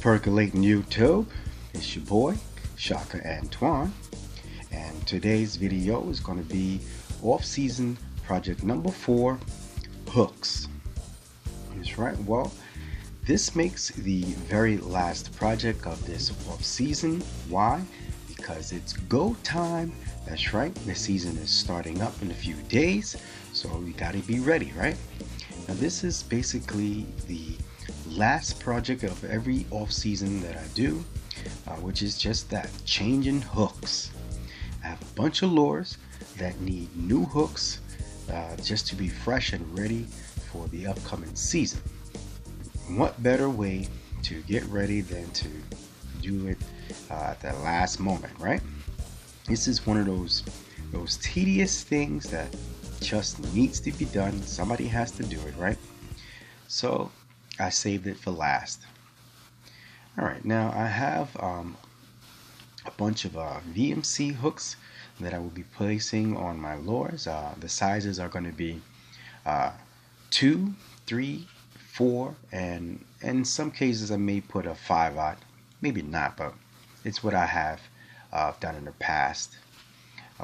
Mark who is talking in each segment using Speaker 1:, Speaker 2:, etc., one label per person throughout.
Speaker 1: Percolating YouTube? It's your boy, Shaka Antoine, and today's video is going to be off-season project number 4, hooks. That's right, well, this makes the very last project of this off-season. Why? Because it's go time. That's right, the season is starting up in a few days, so we got to be ready, right? Now this is basically the last project of every off season that I do, which is just that, changing hooks. I have a bunch of lures that need new hooks just to be fresh and ready for the upcoming season. What better way to get ready than to do it at the last moment, right? This is one of those tedious things that just needs to be done. Somebody has to do it, right? So I saved it for last. Alright, now I have a bunch of VMC hooks that I will be placing on my lures. The sizes are going to be 2, 3, 4, and in some cases I may put a 5/0. Maybe not, but it's what I have done in the past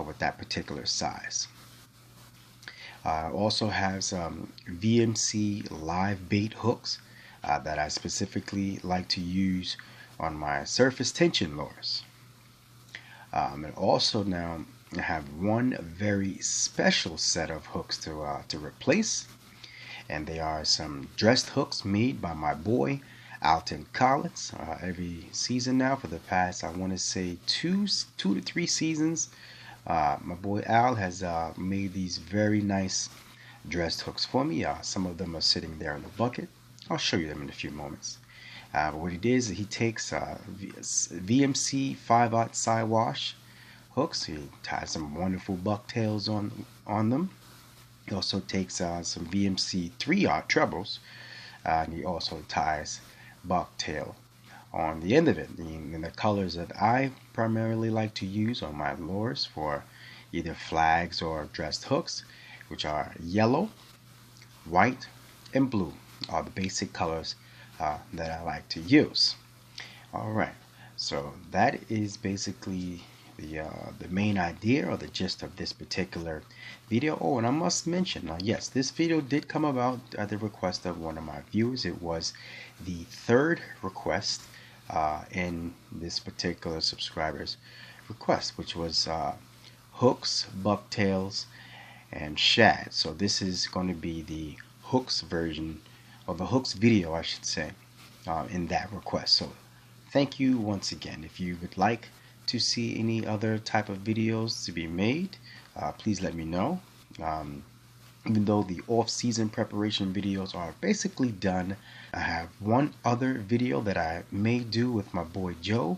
Speaker 1: with that particular size. I also have some VMC live bait hooks that I specifically like to use on my surface tension lures. And also now I have one very special set of hooks to replace, and they are some dressed hooks made by my boy Alton Collins. Every season now for the past, I want to say two to 3 seasons, my boy Al has made these very nice dressed hooks for me. Some of them are sitting there in the bucket. I'll show you them in a few moments. But what he did is he takes VMC 5/0 side wash hooks. He ties some wonderful bucktails on them. He also takes some VMC 3/0 trebles, and he also ties bucktail on the end of it. And the colors that I primarily like to use on my lures for either flags or dressed hooks, which are yellow, white, and blue, are the basic colors that I like to use. Alright, so that is basically the main idea or the gist of this particular video. Oh, and I must mention, yes, this video did come about at the request of one of my viewers. It was the 3rd request in this particular subscriber's request, which was hooks, bucktails, and shad. So this is going to be the hooks version, or the hooks video I should say, in that request. So thank you once again. If you would like to see any other type of videos to be made, please let me know. Even though the off-season preparation videos are basically done, I have one other video that I may do with my boy Joe,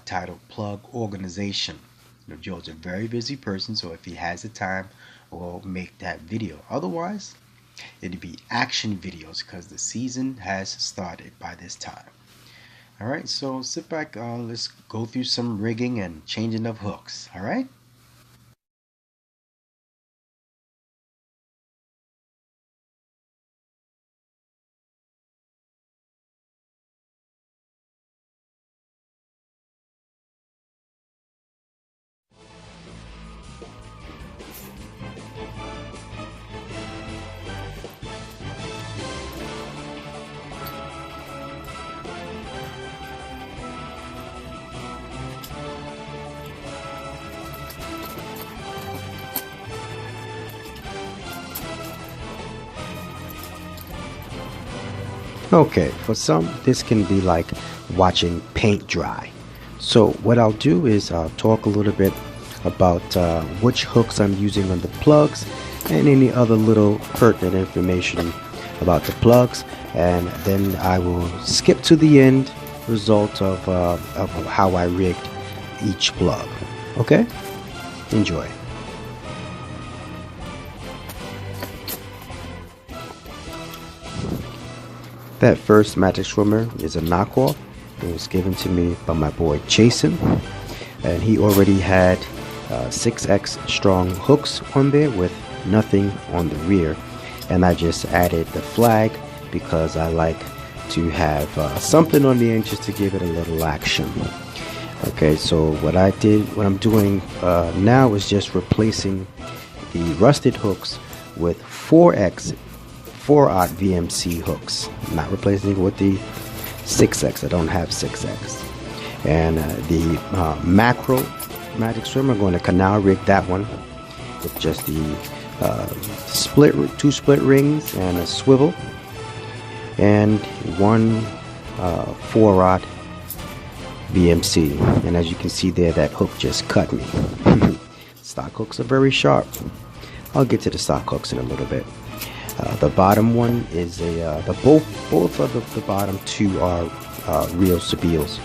Speaker 1: titled Plug Organization. You know, Joe's a very busy person, so if he has the time, we'll make that video. Otherwise, it'd be action videos because the season has started by this time. Alright, so sit back, let's go through some rigging and changing of hooks. Alright? Okay, for some this can be like watching paint dry. So what I'll do is I'll talk a little bit about which hooks I'm using on the plugs and any other little pertinent information about the plugs, and then I will skip to the end result of how I rigged each plug. Okay? Enjoy. That first magic swimmer is a knockoff. It was given to me by my boy Jason, and he already had 6x strong hooks on there with nothing on the rear, and I just added the flag because I like to have something on the end just to give it a little action. Okay, so what I'm doing now is just replacing the rusted hooks with 4X 4-aught VMC hooks. I'm not replacing it with the 6X. I don't have 6X. And the macro magic swim, I'm going to canal rig that one with just the two split rings and a swivel, and one 4-aught VMC. And as you can see there, that hook just cut me. Stock hooks are very sharp. I'll get to the stock hooks in a little bit. The bottom one is both of the bottom two are real Sabiles,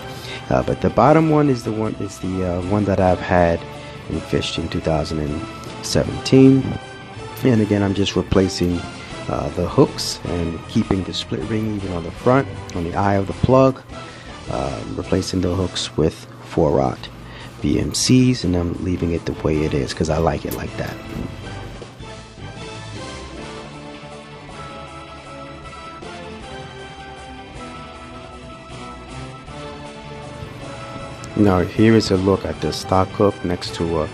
Speaker 1: but the bottom one is the one that I've had and fished in 2017. And again, I'm just replacing the hooks and keeping the split ring even on the front, on the eye of the plug. Replacing the hooks with 4-aught VMCs, and I'm leaving it the way it is because I like it like that. Now here is a look at the stock hook next to a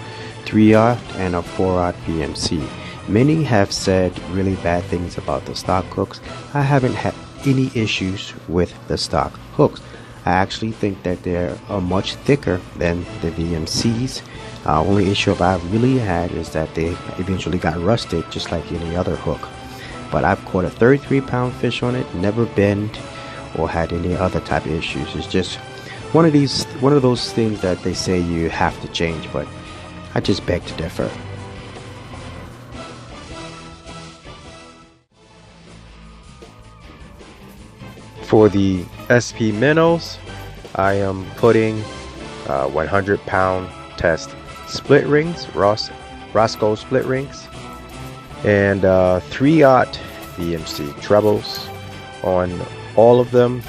Speaker 1: 3-aught and a 4-aught VMC. Many have said really bad things about the stock hooks. I haven't had any issues with the stock hooks. I actually think that they're much thicker than the VMCs. Only issue I've really had is that they eventually got rusted just like any other hook. But I've caught a 33-pound fish on it, never bent or had any other type of issues. It's just one of those things that they say you have to change, but I just beg to differ. For the SP minnows, I am putting 100-pound test split rings, Roscoe split rings, and 3-aught VMC trebles on all of them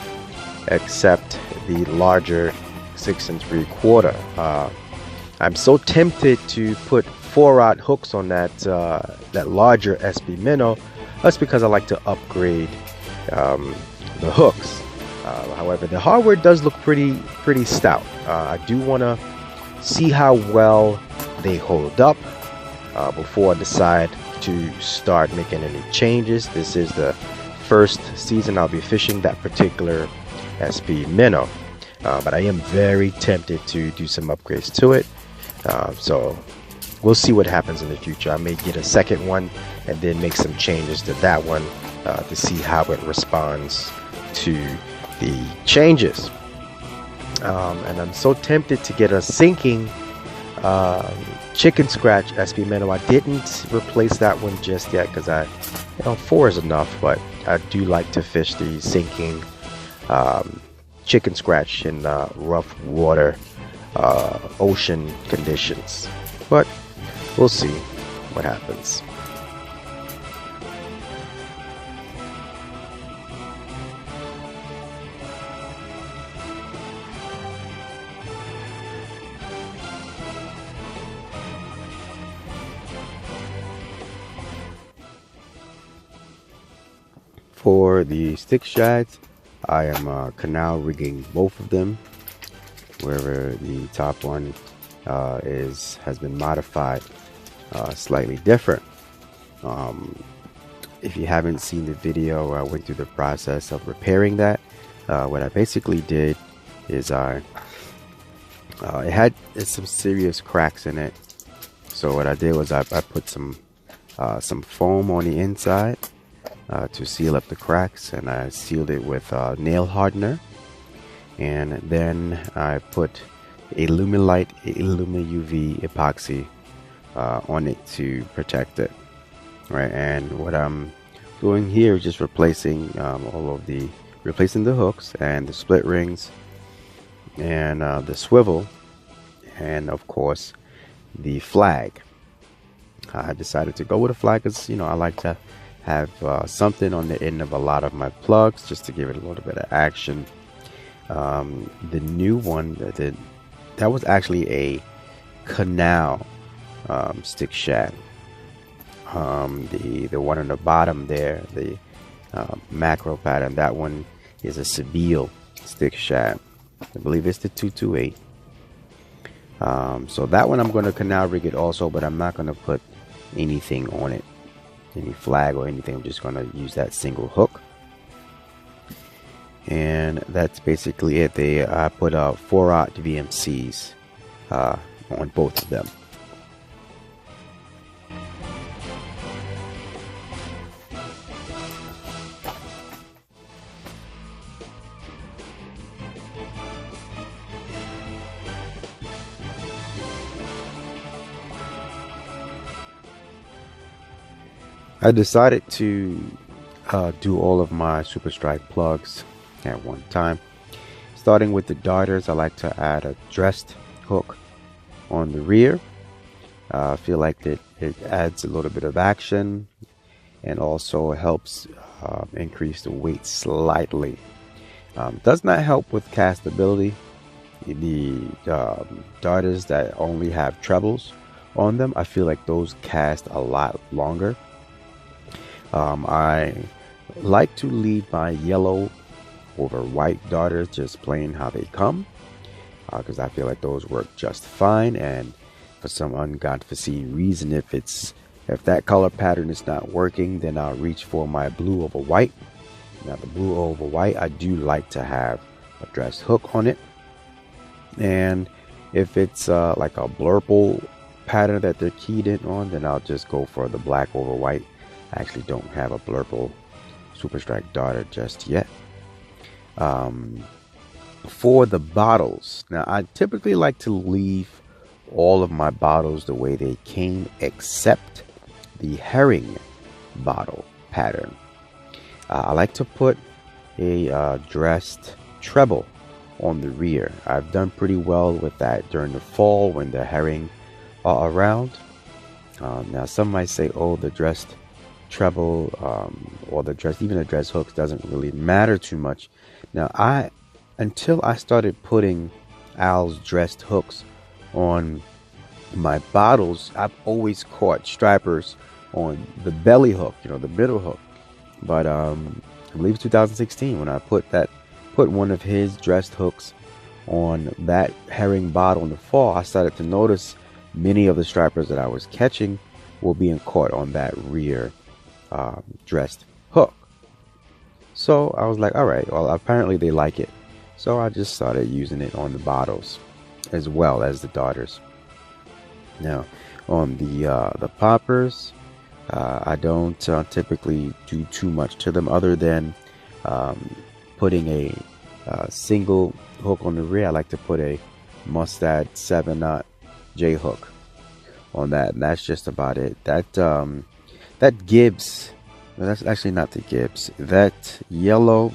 Speaker 1: except the larger 6 3/4. I'm so tempted to put 4-aught hooks on that larger SP minnow. That's because I like to upgrade the hooks. However, the hardware does look pretty stout. I do want to see how well they hold up before I decide to start making any changes. This is the first season I'll be fishing that particular SP minnow, but I am very tempted to do some upgrades to it. So we'll see what happens in the future. I may get a second one and then make some changes to that one to see how it responds to the changes. And I'm so tempted to get a sinking chicken scratch SP minnow. I didn't replace that one just yet because 4 is enough, but I do like to fish the sinking chicken scratch in rough water ocean conditions, but we'll see what happens. For the Stickshots, I am canal rigging both of them, wherever the top one has been modified slightly different. If you haven't seen the video, I went through the process of repairing that. What I basically did is it had some serious cracks in it. So what I did was I put some foam on the inside to seal up the cracks, and I sealed it with nail hardener, and then I put Illumilite UV epoxy on it to protect it. Right, and what I'm doing here is just replacing replacing the hooks and the split rings and the swivel, and of course the flag. I decided to go with a flag because I like to have something on the end of a lot of my plugs just to give it a little bit of action. The new one that was actually a canal stick shad. The one on the bottom there, the macro pattern, that one
Speaker 2: is a Seville stick shot. I believe it's the 228. So that one I'm going to canal rig it also, but I'm not going to put anything on it, any flag or anything. I'm just going to use that single hook. And that's basically it. I put 4-aught VMCs on both of them. I decided to do all of my Super Strike plugs at one time. Starting with the darters, I like to add a dressed hook on the rear. I feel like it adds a little bit of action and also helps increase the weight slightly. Does not help with castability. The darters that only have trebles on them, I feel like those cast a lot longer. I like to leave my yellow over white darters just plain how they come, because I feel like those work just fine. And for some ungodforeseen reason, if that color pattern is not working, then I'll reach for my blue over white. Now the blue over white, I do like to have a dressed hook on it. And if it's like a blurple pattern that they're keyed in on, then I'll just go for the black over white. I actually don't have a blurple Super Strike darter just yet. For the bottles, now I typically like to leave all of my bottles the way they came, except the herring bottle pattern. I like to put a dressed treble on the rear. I've done pretty well with that during the fall when the herring are around. Now some might say, oh, the dressed treble or even the dress hooks doesn't really matter too much. Now until I started putting Al's dressed hooks on my bottles, I've always caught stripers on the belly hook, the middle hook. But I believe 2016 when I put one of his dressed hooks on that herring bottle in the fall, I started to notice many of the stripers that I was catching were being caught on that rear dressed hook. So I was like, all right, well, apparently they like it. So I just started using it on the bottles as well as the darters. Now on the poppers, I don't typically do too much to them other than putting a single hook on the rear. I like to put a Mustad 7-aught J hook on that, and that's just about it. That Gibbs, that's actually not the Gibbs, that yellow,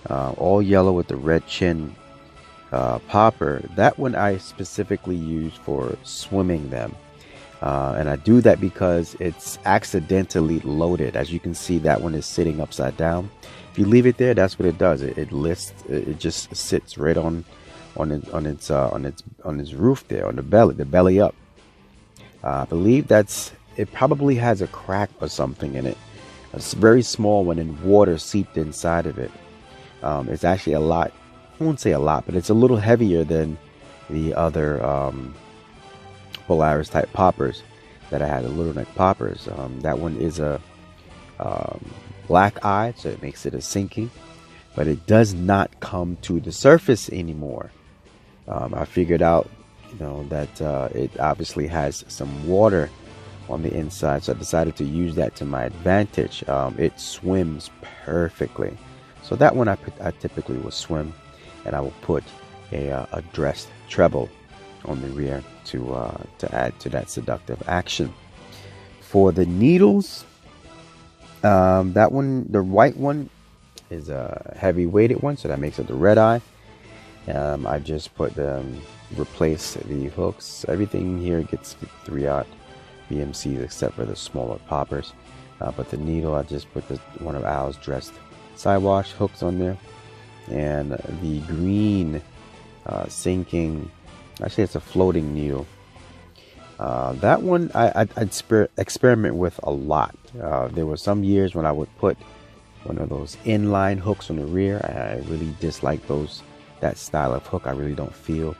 Speaker 2: all yellow with the red chin popper, that one I specifically use for swimming them. And I do that because it's accidentally loaded. As you can see, that one is sitting upside down. If you leave it there, that's what it does. It lifts. It just sits right on its roof there, on the belly up. I believe it probably has a crack or something in it. It's very small one, and water seeped inside of it. It's actually a lot. I won't say a lot, but it's a little heavier than the other Polaris type poppers that I had, the little neck poppers. That one is a black eye, so it makes it a sinking, but it does not come to the surface anymore. I figured out that it obviously has some water on the inside, so I decided to use that to my advantage. It swims perfectly, so that one I typically will swim, and I will put a dressed treble on the rear to add to that seductive action. For the needles, that one, the white one, is a heavy weighted one, so that makes it the red eye. I just replace the hooks. Everything here gets 3-aught BMCs except for the smaller poppers. But the needle, I just put one of Al's dressed sidewash hooks on there, and the green sinking. Actually, it's a floating needle. That one I'd experiment with a lot. There were some years when I would put one of those inline hooks on the rear. I really dislike that style of hook. I really don't feel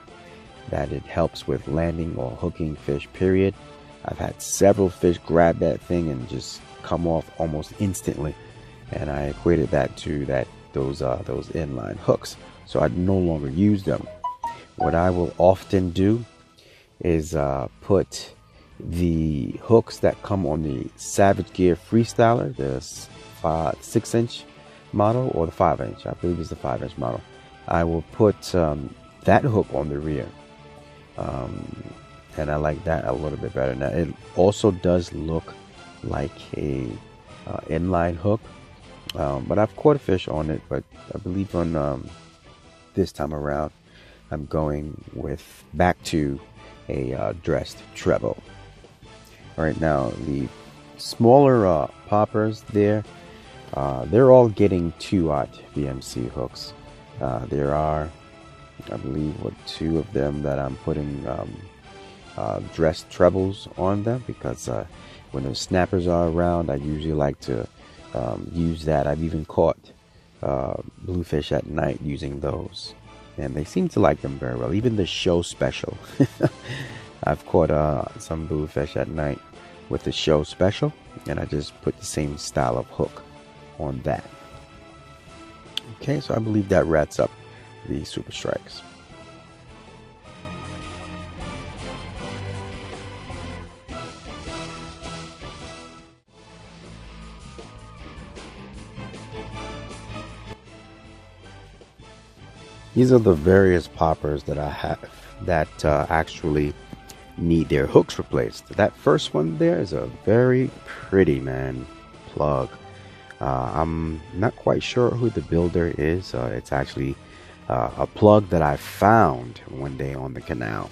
Speaker 2: that it helps with landing or hooking fish, period. I've had several fish grab that thing and just come off almost instantly, and I equated that to those inline hooks, so I no longer use them. What I will often do is put the hooks that come on the Savage Gear Freestyler, the 6-inch model, or the 5-inch. I believe it's the 5-inch model. I will put that hook on the rear, and I like that a little bit better. Now it also does look like a inline hook, but I've caught a fish on it. But I believe on this time around, I'm going back to a dressed treble. All right, now the smaller poppers there, they're all getting 2/0 VMC hooks. There are, I believe, 2 of them that I'm putting dressed trebles on them, because when the snappers are around, I usually like to use that. I've even caught bluefish at night using those, and they seem to like them very well. Even the show special. I've caught some bluefish at night with the show special, and I just put the same style of hook on that. Okay, so I believe that wraps up the Super Strikes. These are the various poppers that I have that actually need their hooks replaced. That first one there is a very pretty, man, plug. I'm not quite sure who the builder is. It's actually a plug that I found one day on the canal.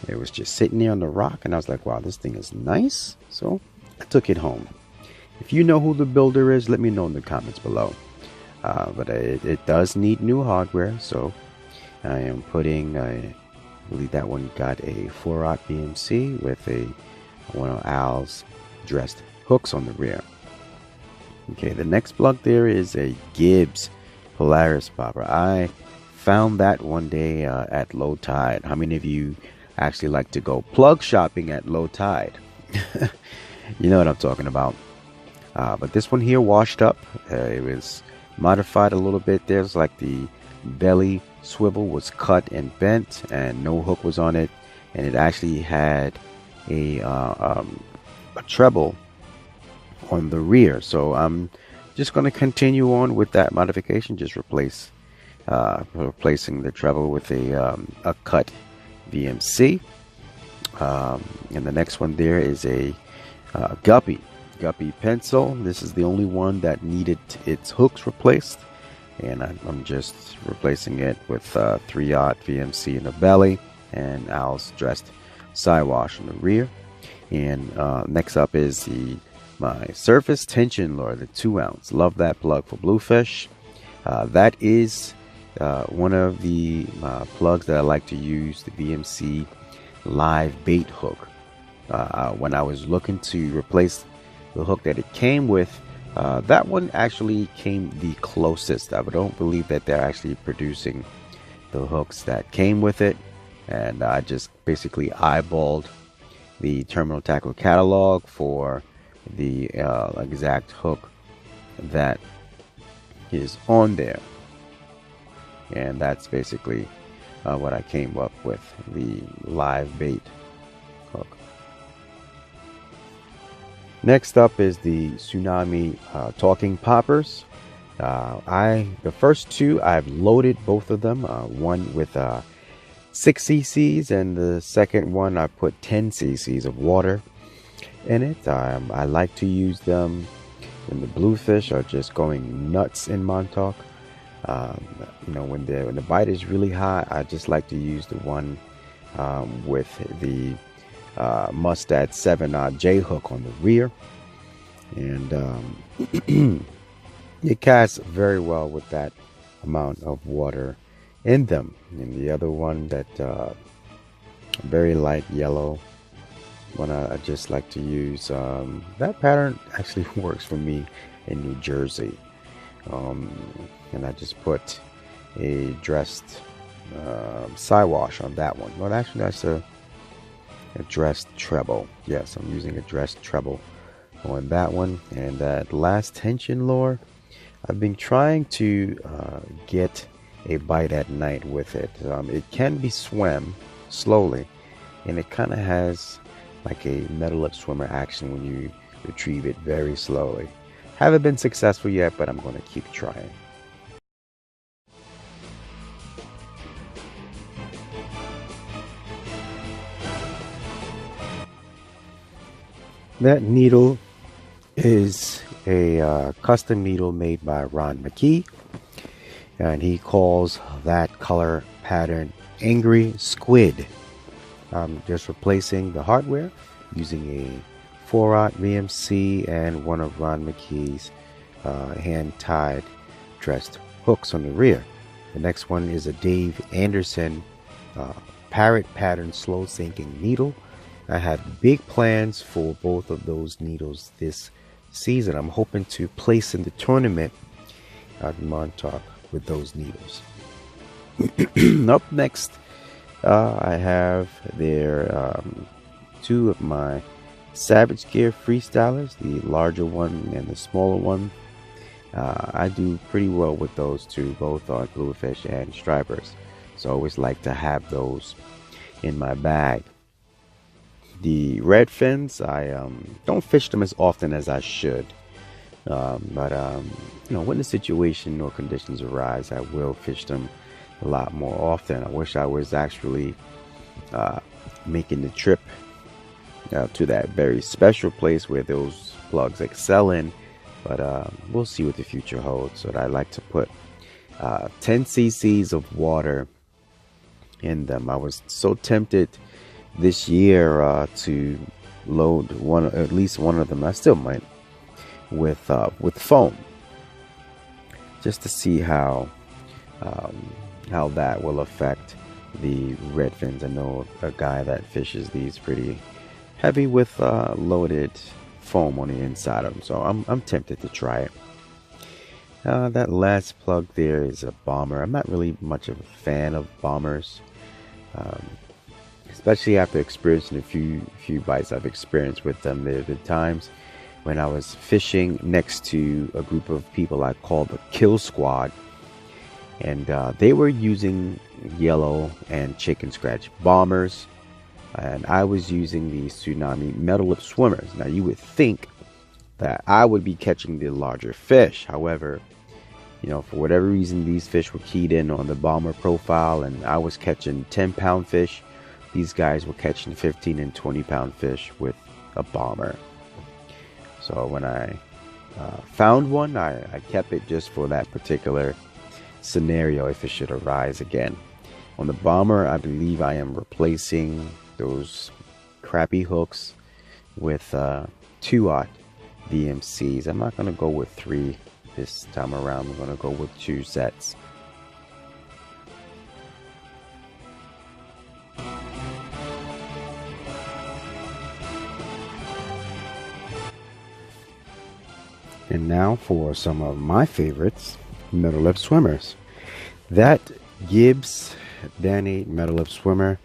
Speaker 2: It was just sitting there on the rock, and I was like, wow, this thing is nice. So I took it home. If you know who the builder is, let me know in the comments below. But it does need new hardware, so I am putting, I believe that one got a 4/0 BMC with one of Al's dressed hooks on the rear. Okay, the next plug there is a Gibbs Polaris popper. I found that one day at low tide. How many of you actually like to go plug shopping at low tide? You know what I'm talking about. But this one here washed up. It was modified a little bit. There's like the belly swivel was cut and bent, and no hook was on it, and it actually had a treble on the rear. So I'm just going to continue on with that modification, just replacing the treble with a cut VMC. And the next one there is a guppy pencil. This is the only one that needed its hooks replaced, and I'm just replacing it with 3/0 VMC in the belly and Al's dressed sidewash in the rear. And next up is my surface tension lure, the 2-ounce. Love that plug for bluefish. That is one of the plugs that I like to use, the VMC live bait hook. When I was looking to replace the hook that it came with, that one actually came the closest. I don't believe that they're actually producing the hooks that came with it, and I just basically eyeballed the Terminal Tackle catalog for the exact hook that is on there, and that's basically what I came up with, the live bait hook. Next up is the Tsunami talking poppers. The first 2, I've loaded both of them. One with 6 cc's, and the second one I put 10 cc's of water in it. I like to use them when the bluefish are just going nuts in Montauk. You know, when the bite is really high, I just like to use the one with the Mustad 7/0 J hook on the rear, and it casts very well with that amount of water in them. And the other one, that very light yellow one, I just like to use. That pattern actually works for me in New Jersey. um, and I just put a dressed side wash on that one. Well, actually, that's a dressed treble. Yes, I'm using a dressed treble on that one. And that last tension lure, I've been trying to get a bite at night with it. It can be swam slowly, and it kind of has like a metal lip swimmer action when you retrieve it very slowly. Haven't been successful yet, but I'm going to keep trying. That needle is a custom needle made by Ron McKee, and he calls that color pattern Angry Squid. I'm just replacing the hardware using a 4/0 VMC and one of Ron McKee's hand-tied dressed hooks on the rear. The next one is a Dave Anderson parrot pattern slow sinking needle. I have big plans for both of those needles this season. I'm hoping to place in the tournament out in Montauk with those needles. Up next, I have there two of my Savage Gear freestylers, the larger one and the smaller one. I do pretty well with those two, both on bluefish and stripers. So I always like to have those in my bag. The red fins, I don't fish them as often as I should. But when the situation or conditions arise, I will fish them a lot more often. I wish I was actually making the trip to that very special place where those plugs excel in. But we'll see what the future holds. So I like to put 10 cc's of water in them. I was so tempted this year to load at least one of them. I still might with foam, just to see how that will affect the red fins. I know a guy that fishes these pretty heavy with loaded foam on the inside of them, so I'm tempted to try it. That last plug there is a bomber. I'm not really much of a fan of bombers, especially after experiencing a few bites I've experienced with them. There have been times when I was fishing next to a group of people I call the Kill Squad, and they were using yellow and chicken scratch bombers, and I was using the Tsunami metal lip swimmers. Now you would think that I would be catching the larger fish. However, for whatever reason, these fish were keyed in on the bomber profile, and I was catching 10-pound fish. These guys were catching 15 and 20-pound fish with a bomber. So when I found one, I kept it just for that particular scenario if it should arise again. On the bomber, I believe I am replacing those crappy hooks with 2/0 VMCs. I'm not going to go with 3 this time around. I'm going to go with 2 sets. And now for some of my favorites, metal lip swimmers. That Gibbs Danny metal lip swimmer,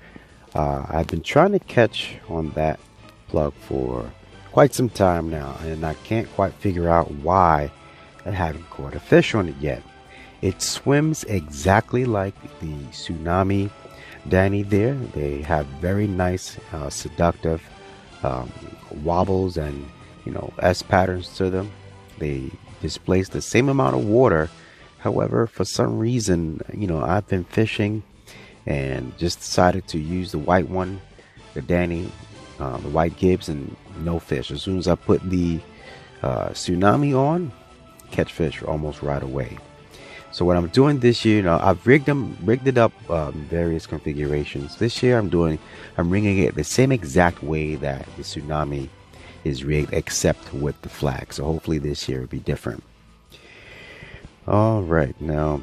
Speaker 2: I've been trying to catch on that plug for quite some time now, and I can't quite figure out why I haven't caught a fish on it yet. It swims exactly like the Tsunami Danny there. They have very nice, seductive wobbles and S patterns to them. They displace the same amount of water. However, for some reason, I've been fishing and just decided to use the white one, the Danny, the white Gibbs, and no fish. As soon as I put the Tsunami on, catch fish almost right away. So what I'm doing this year, I've rigged it up various configurations. This year I'm rigging it the same exact way that the Tsunami is rigged, except with the flag. So hopefully this year will be different. All right, now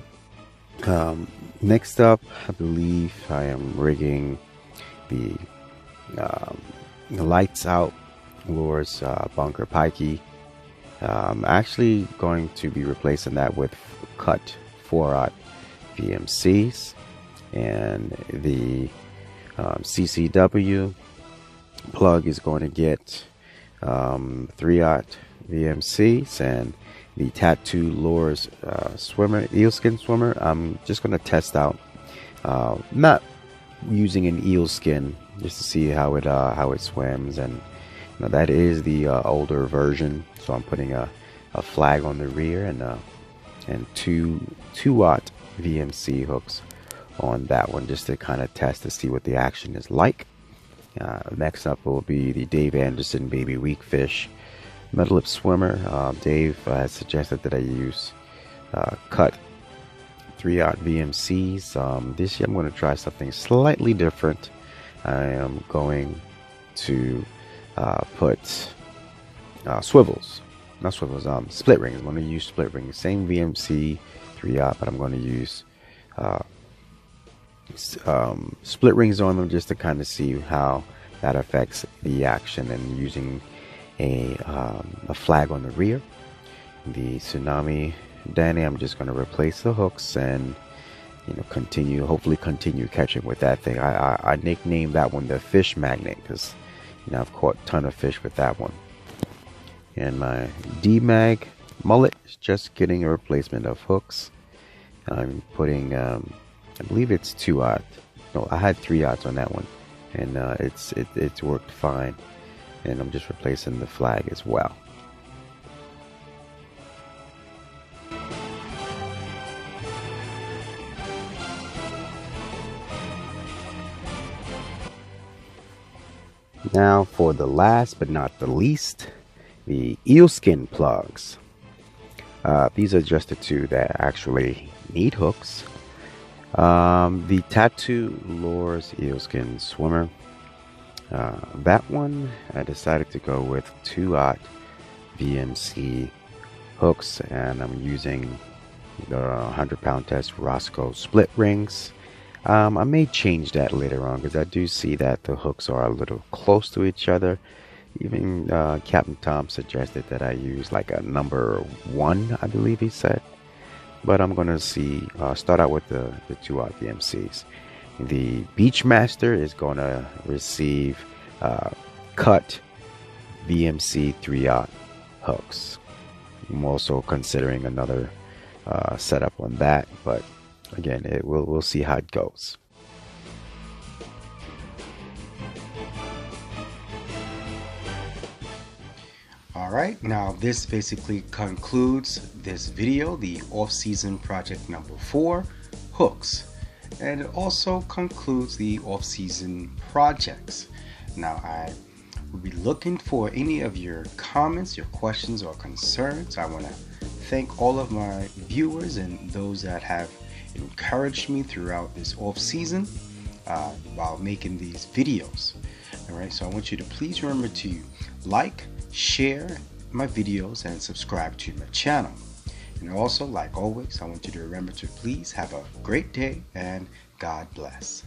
Speaker 2: next up, I believe I am rigging the lights out lures bunker pikey. I'm actually going to be replacing that with cut 4-aught VMCs, and the CCW plug is going to get 3-aught VMCs, and the Tattoo Lures Eelskin swimmer, I'm just going to test out, not using an eelskin, just to see how it swims. And that is the older version, so I'm putting a flag on the rear and two 2-aught VMC hooks on that one, just to kind of test to see what the action is like. Next up will be the Dave Anderson Baby Weakfish Metal Lip Swimmer. Dave has suggested that I use cut 3-aught VMCs. This year I'm going to try something slightly different. I am going to put split rings. I'm going to use split rings, same VMC 3-aught, but I'm going to use split rings on them, just to kind of see how that affects the action, and using a flag on the rear. The Tsunami Danny, I'm just going to replace the hooks and hopefully continue catching with that thing. I nicknamed that one the fish magnet, because I've caught a ton of fish with that one. And my D-Mag mullet is just getting a replacement of hooks. I'm putting I believe it's 2-aught. No, I had 3-aughts on that one, and it's worked fine. And I'm just replacing the flag as well. Now for the last but not the least, the Eelskin plugs. These are just the two that actually need hooks. The Tattoo Lures Eelskin Swimmer. That one I decided to go with 2-aught VMC hooks, and I'm using the 100-pound test Roscoe split rings. I may change that later on, because I do see that the hooks are a little close to each other. Even Captain Tom suggested that I use like a number 1, I believe he said. But I'm going to start out with the 2-aught VMCs. The Beachmaster is going to receive cut VMC 3-aught hooks. I'm also considering another setup on that, but again, we'll see how it goes.
Speaker 1: Alright, now this basically concludes this video, the off-season project number 4, hooks. And it also concludes the off-season projects. Now I will be looking for any of your comments, your questions, or concerns. I want to thank all of my viewers and those that have encouraged me throughout this off-season while making these videos. Alright, so I want you to please remember to like, share my videos, and subscribe to my channel. And also, like always, I want you to remember to please have a great day and God bless.